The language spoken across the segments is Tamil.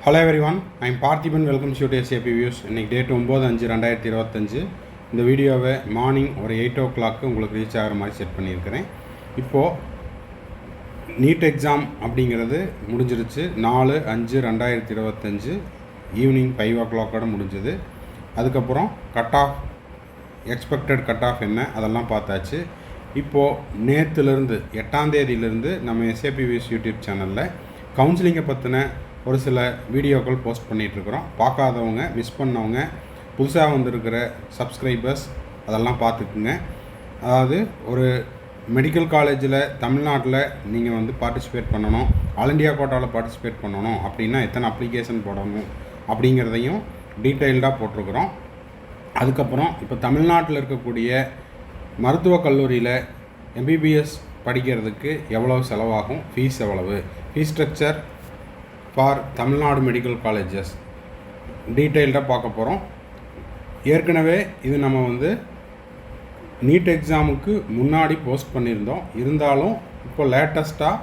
Hello everyone, I'm Parthiban. Welcome to SAP views. இன்றைக்கி டேட் 9/5/2025. இந்த வீடியோவை மார்னிங் ஒரு 8 o'clock உங்களுக்கு ரீச் ஆகிற மாதிரி செட் பண்ணியிருக்கிறேன். இப்போது நீட் எக்ஸாம் அப்படிங்கிறது முடிஞ்சிருச்சு. 4/5/2025 ஈவினிங் 5 o'clock முடிஞ்சது. அதுக்கப்புறம் cut off, expected cut off என்ன அதெல்லாம் பார்த்தாச்சு. இப்போது நேற்றுலேருந்து 8ஆம் தேதியிலேருந்து நம்ம SAP வியூஸ் யூடியூப் சேனலில் கவுன்சிலிங்கை பற்றின ஒரு சில வீடியோக்கள் போஸ்ட் பண்ணிகிட்ருக்குறோம். பார்க்காதவங்க, மிஸ் பண்ணவங்க, புதுசாக வந்திருக்கிற சப்ஸ்கிரைபர்ஸ் அதெல்லாம் பார்த்துக்குங்க. அதாவது ஒரு மெடிக்கல் காலேஜில் தமிழ்நாட்டில் நீங்கள் பார்ட்டிசிபேட் பண்ணணும், ஆல் இண்டியா கோட்டாவில் பார்ட்டிசிபேட் பண்ணணும் அப்படின்னா எத்தனை அப்ளிகேஷன் போடணும் அப்படிங்கிறதையும் டீட்டெயில்டாக போட்டிருக்கிறோம். அதுக்கப்புறம் இப்போ தமிழ்நாட்டில் இருக்கக்கூடிய மருத்துவக் கல்லூரியில் MBBS படிக்கிறதுக்கு எவ்வளவு செலவாகும், ஃபீஸ் எவ்வளவு, fees structure for Tamil Nadu medical colleges டீட்டெயில்டாக பார்க்க போகிறோம். ஏற்கனவே இது நம்ம நீட் எக்ஸாமுக்கு முன்னாடி போஸ்ட் பண்ணியிருந்தோம். இருந்தாலும் இப்போ லேட்டஸ்ட்டாக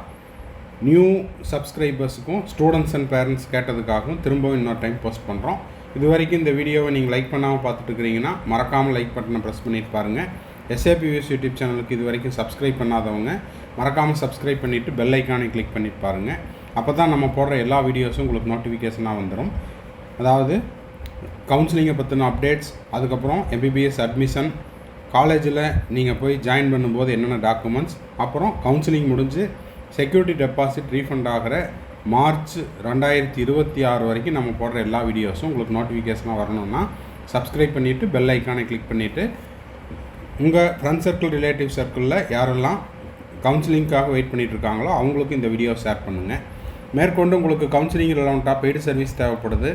நியூ சப்ஸ்கிரைபர்ஸுக்கும் ஸ்டூடெண்ட்ஸ் அண்ட் பேரண்ட்ஸ் கேட்டதுக்காகவும் திரும்பவும் இன்னொரு டைம் போஸ்ட் பண்ணுறோம். இது வரைக்கும் இந்த வீடியோவை நீங்கள் லைக் பண்ணாமல் பார்த்துட்டு இருக்கிறீங்கன்னா மறக்காமல் லைக் பட்டனை ப்ரெஸ் பண்ணிட்டு பாருங்கள். SAP வியூஸ் யூடியூப் சேனலுக்கு இது வரைக்கும் சப்ஸ்கிரைப் பண்ணாதவங்க மறக்காமல் சப்ஸ்கிரைப் பண்ணிவிட்டு பெல் ஐக்கானை கிளிக் பண்ணிட்டு பாருங்கள். அப்போ தான் நம்ம போடுற எல்லா வீடியோஸும் உங்களுக்கு நோட்டிஃபிகேஷனாக வந்துடும். அதாவது கவுன்சிலிங்கை பற்றின அப்டேட்ஸ், அதுக்கப்புறம் MBBS அட்மிஷன், காலேஜில் நீங்கள் போய் ஜாயின் பண்ணும்போது என்னென்ன டாக்குமெண்ட்ஸ், அப்புறம் கவுன்சிலிங் முடிஞ்சு செக்யூரிட்டி டெபாசிட் ரீஃபண்ட் ஆகிற மார்ச் 2026 வரைக்கும் நம்ம போடுற எல்லா வீடியோஸும் உங்களுக்கு நோட்டிஃபிகேஷனாக வரணும்னா சப்ஸ்கிரைப் பண்ணிவிட்டு பெல் ஐக்கானை கிளிக் பண்ணிவிட்டு உங்கள் ஃப்ரெண்ட் சர்க்கிள், ரிலேட்டிவ் சர்க்கிளில் யாரெல்லாம் கவுன்சிலிங்காக வெயிட் பண்ணிகிட்ருக்காங்களோ அவங்களுக்கு இந்த வீடியோ ஷேர் பண்ணுங்கள். மேற்கொண்டு உங்களுக்கு கவுன்சிலிங் ரிலவெண்ட்டாக பெய்டு சர்வீஸ் தேவைப்படுது,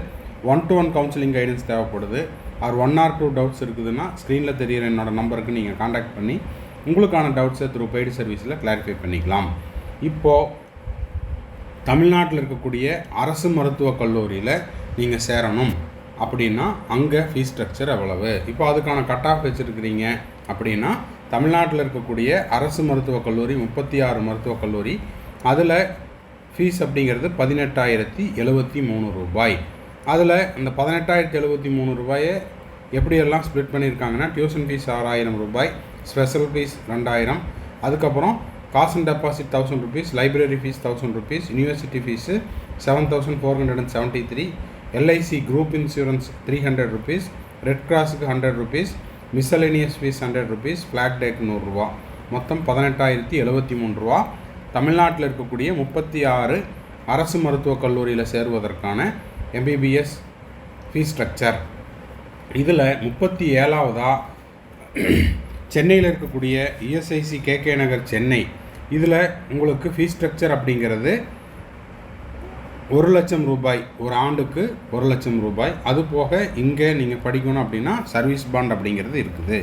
1-to-1 கவுன்சிலிங் கைடன்ஸ் தேவைப்படுது, ஆர் 1 or 2 டவுட்ஸ் இருக்குதுன்னா ஸ்க்ரீனில் தெரிகிற என்னோடய நம்பருக்கு நீங்கள் காண்டாக்ட் பண்ணி உங்களுக்கான டவுட்ஸை த்ரூ பெய்டு சர்வீஸில் கிளாரிஃபை பண்ணிக்கலாம். இப்போது தமிழ்நாட்டில் இருக்கக்கூடிய அரசு மருத்துவக் கல்லூரியில் நீங்கள் சேரணும் அப்படின்னா அங்கே ஃபீஸ் ஸ்ட்ரக்சர் எவ்வளவு, இப்போ அதுக்கான கட் ஆஃப் வச்சுருக்கிறீங்க அப்படின்னா தமிழ்நாட்டில் இருக்கக்கூடிய அரசு மருத்துவக் கல்லூரி 36 மருத்துவக் கல்லூரி, அதில் ஃபீஸ் அப்படிங்கிறது 18,073 ரூபாய். அதில் இந்த 18,073 ரூபாயை எப்படியெல்லாம் ஸ்ப்ளிட் பண்ணியிருக்காங்கன்னா டியூஷன் ஃபீஸ் 6,000 ரூபாய், ஸ்பெஷல் ஃபீஸ் 2,000, அதுக்கப்புறம் காசு and deposit 1,000 rupees, library fees 1,000 rupees, university fees 7,473, LIC group insurance 300 rupees, red கிராஸுக்கு 100 rupees, miscellaneous fees 100 rupees, flag டேக்கு 100 ரூபா, மொத்தம் 18,073 ரூபா. தமிழ்நாட்டில் இருக்கக்கூடிய 36 அரசு மருத்துவக் கல்லூரியில் சேருவதற்கான MBBS ஃபீஸ் ஸ்ட்ரக்சர். இதில் 37ஆவதாக சென்னையில் இருக்கக்கூடிய ESIC KK நகர் சென்னை, இதில் உங்களுக்கு ஃபீஸ் ஸ்ட்ரக்சர் அப்படிங்கிறது 1,00,000 ரூபாய், ஒரு ஆண்டுக்கு 1,00,000 ரூபாய். அது போக இங்கே நீங்கள் படிக்கணும் அப்படின்னா சர்வீஸ் பாண்ட் அப்படிங்கிறது இருக்குது.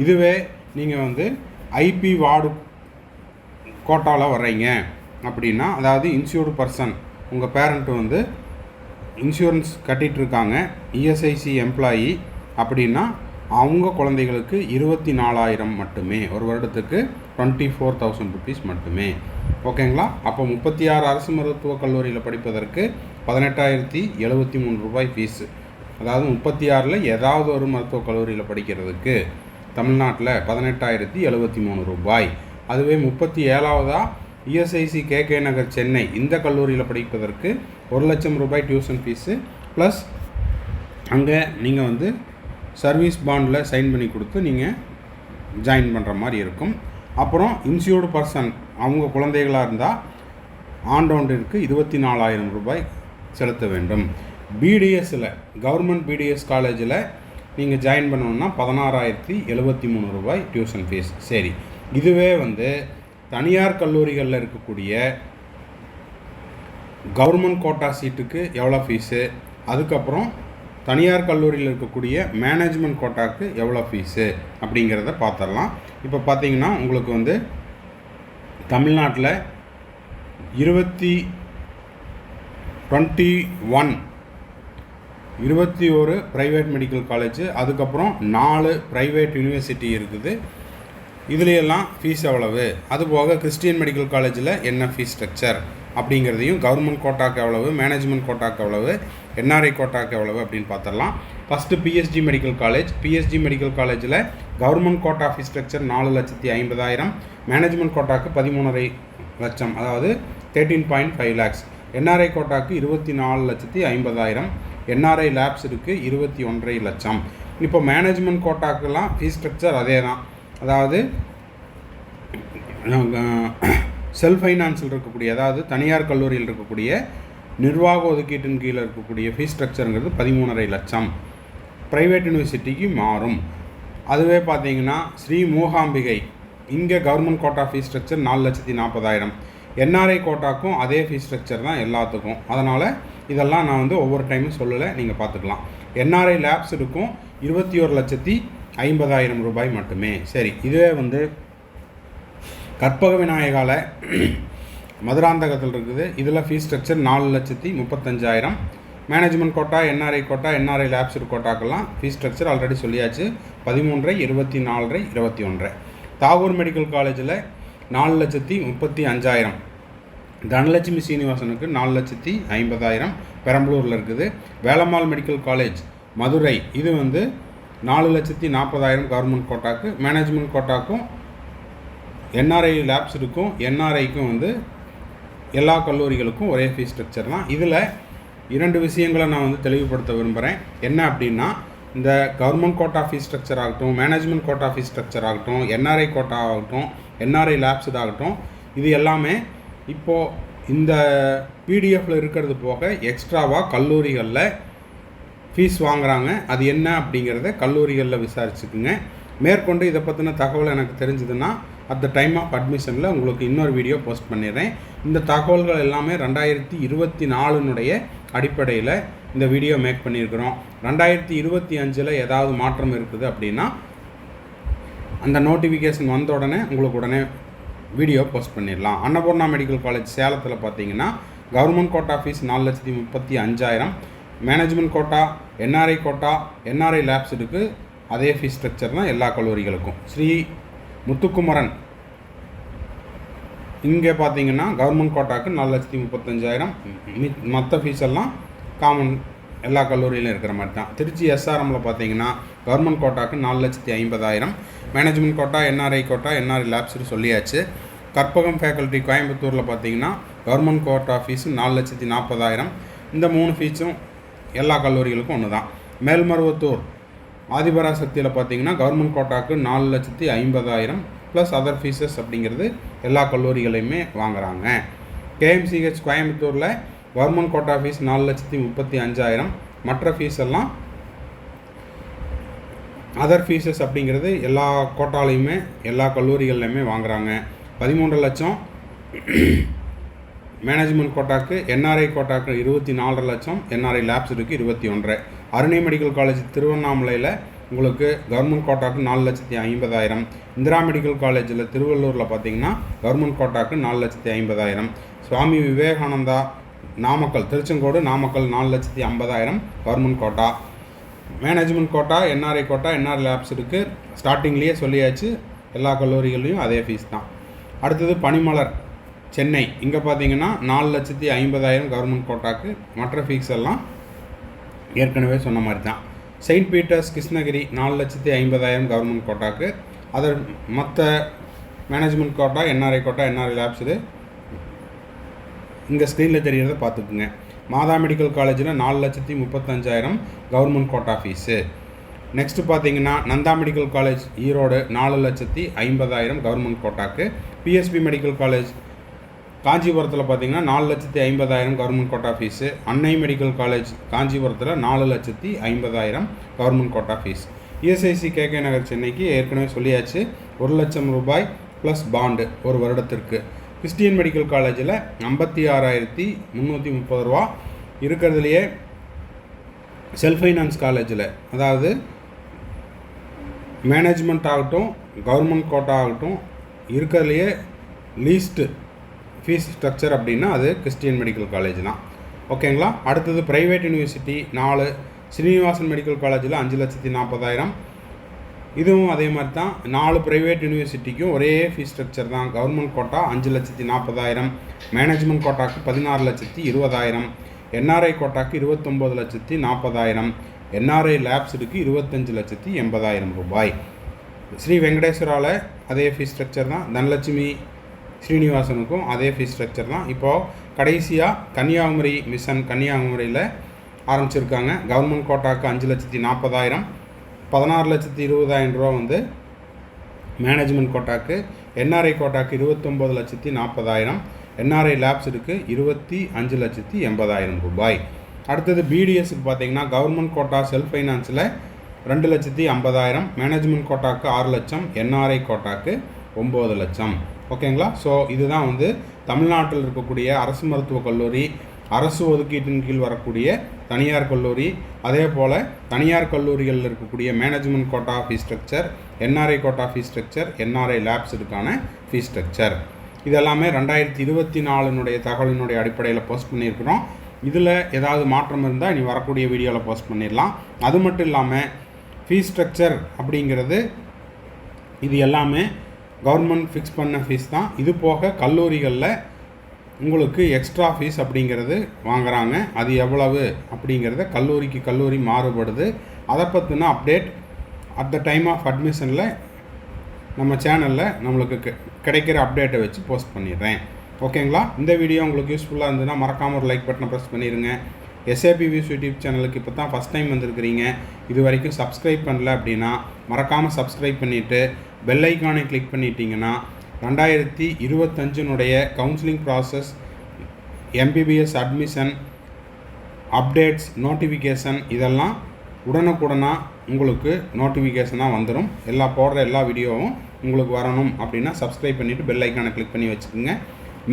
இதுவே நீங்கள் IP வார்டு கோட்டாவில் வர்றீங்க அப்படின்னா, அதாவது இன்சூர்டு பர்சன், உங்கள் பேரண்ட்டு இன்சூரன்ஸ் கட்டிகிட்ருக்காங்க, ESIC எம்ப்ளாயி அப்படின்னா அவங்க குழந்தைகளுக்கு 24,000 மட்டுமே, ஒரு வருடத்துக்கு 24,000 rupees மட்டுமே. ஓகேங்களா? அப்போ 36 அரசு மருத்துவக் கல்லூரியில் படிப்பதற்கு 18,073 ரூபாய் ஃபீஸு. அதாவது 36ல் ஏதாவது ஒரு மருத்துவக் கல்லூரியில் படிக்கிறதுக்கு தமிழ்நாட்டில் 18,073 ரூபாய். அதுவே 37ஆவதாக ESIC KK நகர் சென்னை, இந்த கல்லூரியில் படிப்பதற்கு 1,00,000 ரூபாய் டியூஷன் ஃபீஸு, ப்ளஸ் அங்கே நீங்கள் சர்வீஸ் பாண்டில் சைன் பண்ணி கொடுத்து நீங்கள் ஜாயின் பண்ணுற மாதிரி இருக்கும். அப்புறம் இன்சூர்டு பர்சன், அவங்க குழந்தைகளாக இருந்தால் ஆண்டொன்றிற்கு 24,000 ரூபாய் செலுத்த வேண்டும். BDSயில், கவர்மெண்ட் BDS காலேஜில் நீங்கள் ஜாயின் பண்ணணுன்னா 16,073 ரூபாய் டியூஷன் ஃபீஸ். சரி, இதுவே தனியார் கல்லூரிகளில் இருக்கக்கூடிய கவர்மெண்ட் கோட்டா சீட்டுக்கு எவ்வளோ ஃபீஸு, அதுக்கப்புறம் தனியார் கல்லூரியில் இருக்கக்கூடிய மேனேஜ்மெண்ட் கோட்டாவுக்கு எவ்வளோ ஃபீஸு அப்படிங்கிறத பார்த்துடலாம். இப்போ பார்த்தீங்கன்னா உங்களுக்கு தமிழ்நாட்டில் 21 ப்ரைவேட் மெடிக்கல் காலேஜ், அதுக்கப்புறம் 4 ப்ரைவேட் யூனிவர்சிட்டி இருக்குது. இதுலையெல்லாம் ஃபீஸ் எவ்வளவு, அதுபோக கிறிஸ்டியன் மெடிக்கல் காலேஜில் என்ன ஃபீஸ் ஸ்ட்ரக்சர் அப்படிங்கிறதையும் கவர்மெண்ட் கோட்டாக்கு எவ்வளவு, மேனேஜ்மெண்ட் கோட்டாக்கு எவ்வளவு, என்ஆர்ஐ கோட்டாக்கு எவ்வளவு அப்படின்னு பார்த்துடலாம். First PSG medical college. PSG medical காலேஜில் government quota fees structure 4,50,000, management கோட்டாக்கு 13.5 லட்சம், அதாவது 13.5 lakhs. என்ஆர்ஐ கோட்டாக்கு 24,50,000, என்ஆர்ஐ லேப்ஸ் இருக்குது 21.5 லட்சம். இப்போ மேனேஜ்மெண்ட் கோட்டாக்கெல்லாம் ஃபீஸ் ஸ்ட்ரக்சர் அதே தான், அதாவது செல்ஃப் ஃபைனான்ஸில் இருக்கக்கூடிய, அதாவது தனியார் கல்லூரியில் இருக்கக்கூடிய நிர்வாக ஒதுக்கீட்டின் கீழே இருக்கக்கூடிய ஃபீஸ் ஸ்ட்ரக்சருங்கிறது 13.5 லட்சம். ப்ரைவேட் யூனிவர்சிட்டிக்கு மாறும். அதுவே பார்த்தீங்கன்னா ஸ்ரீ மூகாம்பிகை, இங்கே government quota fees structure 4,40,000. NRI கோட்டாக்கும் அதே ஃபீஸ் ஸ்ட்ரக்சர் தான் எல்லாத்துக்கும். அதனால் இதெல்லாம் நான் வந்து ஒவ்வொரு டைமும் சொல்லலை, நீங்கள் பார்த்துக்கலாம். என்ஆர்ஐ லேப்ஸ் இருக்கும் 21,50,000 ரூபாய் மட்டுமே. சரி, இதுவே வந்து கற்பக விநாயகால மதுராந்தகத்தில் இருக்குது. இதில் fees structure 4,35,000. Management quota, NRI quota, NRI lapse கோட்டாக்கெல்லாம் ஃபீஸ் ஸ்ட்ரக்சர் ஆல்ரெடி சொல்லியாச்சு, 13.5, 24.5, 21. தாகூர் மெடிக்கல் காலேஜில் 4,35,000. தனலட்சுமி சீனிவாசனுக்கு 4,50,000 பெரம்பலூரில் இருக்குது. வேலம்மாள் மெடிக்கல் காலேஜ் மதுரை, இது வந்து 4,40,000 கவர்மெண்ட் கோட்டாக்கு. மேனேஜ்மெண்ட் கோட்டாக்கும் என்ஆர்ஐ லேப்ஸ் இருக்கும், என்ஆர்ஐக்கும் வந்து எல்லா கல்லூரிகளுக்கும் ஒரே ஃபீஸ் ஸ்ட்ரக்சர் தான். இதில் 2 விஷயங்களை நான் வந்து தெளிவுபடுத்த விரும்புகிறேன். என்ன அப்படின்னா, இந்த கவர்மெண்ட் கோட்டா ஃபீஸ் ஸ்ட்ரக்சர் ஆகட்டும், மேனேஜ்மெண்ட் கோட்டா ஃபீஸ் ஸ்ட்ரக்சர் ஆகட்டும், என்ஆர்ஐ கோட்டா ஆகட்டும், என்ஆர்ஐ லேப்ஸ் ஆகட்டும், இது எல்லாமே இப்போது இந்த பிடிஎஃப்பில் இருக்கிறது போக எக்ஸ்ட்ராவாக கல்லூரிகளில் ஃபீஸ் வாங்குகிறாங்க. அது என்ன அப்படிங்கிறத கல்லூரிகளில் விசாரிச்சுக்குங்க. மேற்கொண்டு இதை பற்றின தகவல் எனக்கு தெரிஞ்சதுன்னா அட் த டைம் ஆஃப் அட்மிஷனில் உங்களுக்கு இன்னொரு வீடியோ போஸ்ட் பண்ணிடுறேன். இந்த தகவல்கள் எல்லாமே 2024 அடிப்படையில் இந்த வீடியோ மேக் பண்ணியிருக்கிறோம். 2025 ஏதாவது மாற்றம் இருக்குது அப்படின்னா அந்த நோட்டிஃபிகேஷன் வந்த உடனே உங்களுக்கு உடனே வீடியோ போஸ்ட் பண்ணிடலாம். அன்னபூர்ணா மெடிக்கல் காலேஜ் சேலத்தில் பார்த்தீங்கன்னா government quota fees 4,35,000. Management quota, NRI quota, NRI lapse இருக்குது, அதே ஃபீஸ் ஸ்ட்ரக்சர் தான் எல்லா கல்லூரிகளுக்கும். ஸ்ரீ முத்துக்குமரன் இங்கே பார்த்தீங்கன்னா கவர்மெண்ட் கோட்டாக்கு 4,35,000. மற்ற ஃபீஸ் எல்லாம் காமன் எல்லா கல்லூரியிலும் இருக்கிற மாதிரி தான். திருச்சி எஸ்ஆர்எம்மில் பார்த்தீங்கன்னா கவர்மெண்ட் கோட்டாக்கு 4,50,000. Management quota, NRI quota, NRI lapse சொல்லியாச்சு. கற்பகம் ஃபேக்கல்ட்டி கோயம்புத்தூரில் பார்த்தீங்கன்னா கவர்மெண்ட் கோட்டா ஃபீஸு 4,40,000. இந்த 3 ஃபீஸும் எல்லா கல்லூரிகளுக்கும் ஒன்று தான். மேல்மருவத்தூர் ஆதிபராசக்தியில் பார்த்தீங்கன்னா கவர்மெண்ட் கோட்டாக்கு 4,50,000 ப்ளஸ் அதர் ஃபீஸஸ் அப்படிங்கிறது எல்லா கல்லூரிகளையுமே வாங்குகிறாங்க. கேஎம்சிஹெச் கோயம்புத்தூரில் கவர்மெண்ட் கோட்டா ஃபீஸ் 4,35,000. மற்ற ஃபீஸ் எல்லாம் அதர் ஃபீஸஸ் அப்படிங்கிறது எல்லா கோட்டாலையுமே எல்லா கல்லூரிகள்லையுமே வாங்குகிறாங்க. 13 லட்சம் மேனேஜ்மெண்ட் கோட்டாக்கு, என்ஆர்ஐ கோட்டாக்கு 24 லட்சம், என்ஆர்ஐ லேப்ஸ் இருக்குது 21. அருணை மெடிக்கல் காலேஜ் திருவண்ணாமலையில் உங்களுக்கு கவர்மெண்ட் கோட்டாக்கு 4,50,000. இந்திரா மெடிக்கல் காலேஜில் திருவள்ளூரில் பார்த்தீங்கன்னா கவர்மெண்ட் கோட்டாக்கு 4,50,000. Swami Vivekananda Namakkal, Tiruchengode Namakkal 4,50,000 government quota. Management quota, NRI quota, NRI lapse இருக்குது. ஸ்டார்டிங்லேயே சொல்லியாச்சு, எல்லா கல்லூரிகள்லையும் அதே ஃபீஸ் தான். அடுத்தது பனிமலர் சென்னை, இங்கே பார்த்தீங்கன்னா 4,50,000 கவர்மெண்ட் கோட்டாக்கு. மற்ற ஃபீஸ் எல்லாம் ஏற்கனவே சொன்ன மாதிரி தான். செயின்ட் பீட்டர்ஸ் கிருஷ்ணகிரி 4,50,000 கவர்மெண்ட் கோட்டாக்கு. அதர் மற்ற management quota, NRI quota, NRI lapse இது இங்கே ஸ்க்ரீனில் தெரிகிறத பார்த்துக்குங்க. மாதா மெடிக்கல் காலேஜில் 4,35,000 கவர்மெண்ட் கோட்டா ஃபீஸு. நெக்ஸ்ட்டு பார்த்தீங்கன்னா Nanda medical college Erode 4,50,000 government கோட்டாக்கு. பிஎஸ்பி மெடிக்கல் காலேஜ் காஞ்சிபுரத்தில் பார்த்தீங்கன்னா 4,50,000 government quota fees. Annai medical college காஞ்சிபுரத்தில் 4,50,000 government quota fees. ESIC KK Nagar சென்னைக்கு ஏற்கனவே சொல்லியாச்சு, 1 லட்சம் ரூபாய் ப்ளஸ் பாண்டு ஒரு வருடத்திற்கு. கிறிஸ்டியன் மெடிக்கல் காலேஜில் 56,330 ரூபா இருக்கிறதுலையே. செல்ஃப் ஃபைனான்ஸ் காலேஜில், அதாவது மேனேஜ்மெண்ட் ஆகட்டும் கவர்மெண்ட் கோட்டா ஆகட்டும், இருக்கிறதுலையே லீஸ்ட்டு ஃபீஸ் ஸ்ட்ரக்சர் அப்படின்னா அது கிறிஸ்டியன் மெடிக்கல் காலேஜ் தான். ஓகேங்களா. அடுத்தது ப்ரைவேட் யூனிவர்சிட்டி 4. ஸ்ரீனிவாசன் மெடிக்கல் காலேஜில் 5,40,000. இதுவும் அதே மாதிரி தான் 4 ப்ரைவேட் யூனிவர்சிட்டிக்கும் ஒரே ஃபீஸ் ஸ்ட்ரக்சர் தான். கவர்மெண்ட் கோட்டா 5,40,000, மேனேஜ்மெண்ட் கோட்டாக்கு 16,20,000, என்ஆர்ஐ கோட்டாக்கு 29,40,000, என்ஆர்ஐ லேப்ஸுக்கு 25,80,000 ரூபாய். ஸ்ரீ வெங்கடேஸ்வராவில் அதே ஃபீஸ் ஸ்ட்ரக்சர் தான். தனலட்சுமி ஸ்ரீனிவாசனுக்கும் அதே ஃபீஸ் ஸ்ட்ரக்சர் தான். இப்போது கடைசியாக கன்னியாகுமரி மிஷன் கன்னியாகுமரியில் ஆரம்பிச்சிருக்காங்க. கவர்மெண்ட் கோட்டாக்கு 5,40,000, 16,20,000 ரூபா வந்து மேனேஜ்மெண்ட் கோட்டாக்கு, என்ஆர்ஐ கோட்டாக்கு 29,40,000, என்ஆர்ஐ லேப்ஸுக்கு 25,80,000 ரூபாய். அடுத்தது பிடிஎஸ்க்கு பார்த்தீங்கன்னா கவர்மெண்ட் கோட்டா செல்ஃப் ஃபைனான்ஸில் 2,50,000, மேனேஜ்மெண்ட் கோட்டாக்கு 6 லட்சம், என்ஆர்ஐ கோட்டாக்கு 9 லட்சம். ஓகேங்களா? ஸோ இதுதான் வந்து தமிழ்நாட்டில் இருக்கக்கூடிய அரசு மருத்துவக் கல்லூரி, அரசு ஒதுக்கீட்டின் கீழ் வரக்கூடிய தனியார் கல்லூரி, அதே போல் தனியார் கல்லூரிகளில் இருக்கக்கூடிய management quota fees structure, NRI quota fees structure, NRI லேப்ஸுக்கான ஃபீஸ் ஸ்ட்ரக்சர். இதெல்லாமே 2024 தகவலினுடைய அடிப்படையில் போஸ்ட் பண்ணியிருக்கிறோம். இதில் ஏதாவது மாற்றம் இருந்தால் இனி வரக்கூடிய வீடியோவில் போஸ்ட் பண்ணிடலாம். அது மட்டும் இல்லாமல் ஃபீஸ் ஸ்ட்ரக்சர் அப்படிங்கிறது இது எல்லாமே கவர்மெண்ட் ஃபிக்ஸ் பண்ண ஃபீஸ் தான். இது போக கல்லூரிகளில் உங்களுக்கு எக்ஸ்ட்ரா ஃபீஸ் அப்படிங்கிறது வாங்குகிறாங்க. அது எவ்வளவு அப்படிங்கிறத கல்லூரிக்கு கல்லூரி மாறுபடுது. அதை பற்றின update at the time of அட்மிஷனில் நம்ம சேனலில் நம்மளுக்கு கிடைக்கிற அப்டேட்டை வச்சு போஸ்ட் பண்ணிடுறேன். ஓகேங்களா? இந்த வீடியோ உங்களுக்கு யூஸ்ஃபுல்லாக இருந்ததுன்னா மறக்காமல் ஒரு லைக் பட்டனை ப்ரெஸ் பண்ணிடுங்க. எஸ்ஏபி வியூஸ் யூடியூப் சேனலுக்கு இப்போ தான் ஃபஸ்ட் டைம் வந்திருக்கிறீங்க, இது வரைக்கும் சப்ஸ்கிரைப் பண்ணல அப்படின்னா மறக்காமல் சப்ஸ்கிரைப் பண்ணிவிட்டு பெல் ஐக்கானை கிளிக் பண்ணிட்டீங்கன்னா 2025 counselling process, MBBS admission updates, notification இதெல்லாம் உடனுக்குடனாக உங்களுக்கு நோட்டிஃபிகேஷனாக வந்துடும். போடுற எல்லா வீடியோவும் உங்களுக்கு வரணும் அப்படின்னா சப்ஸ்கிரைப் பண்ணிவிட்டு பெல் ஐக்கானை கிளிக் பண்ணி வச்சுக்கோங்க.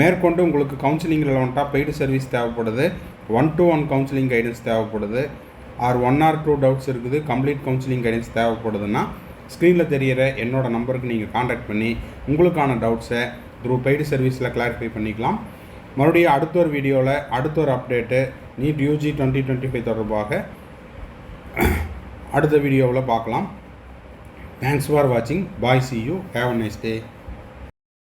மேற்கொண்டு உங்களுக்கு கவுன்சிலிங் ரெலவெண்ட்டாக பெய்டு சர்வீஸ் தேவைப்படுது, 1-to-1 கவுன்சிலிங் கைடன்ஸ் தேவைப்படுது, ஆர் 1 or 2 டவுட்ஸ் இருக்குது, கம்ப்ளீட் கவுன்சிலிங் கைடன்ஸ் தேவைப்படுதுன்னா ஸ்க்ரீனில் தெரிகிற என்னோடய நம்பருக்கு நீங்கள் காண்டாக்ட் பண்ணி உங்களுக்கான டவுட்ஸை த்ரூ பெய்டு சர்வீஸில் கிளாரிஃபை பண்ணிக்கலாம். மறுபடியும் அடுத்த ஒரு வீடியோவில் அடுத்த ஒரு அப்டேட்டு நீட் யூஜி 2025 தொடர்பாக அடுத்த வீடியோவில் பார்க்கலாம். தேங்க்ஸ் ஃபார் வாட்சிங். பாய், see you, have a nice day.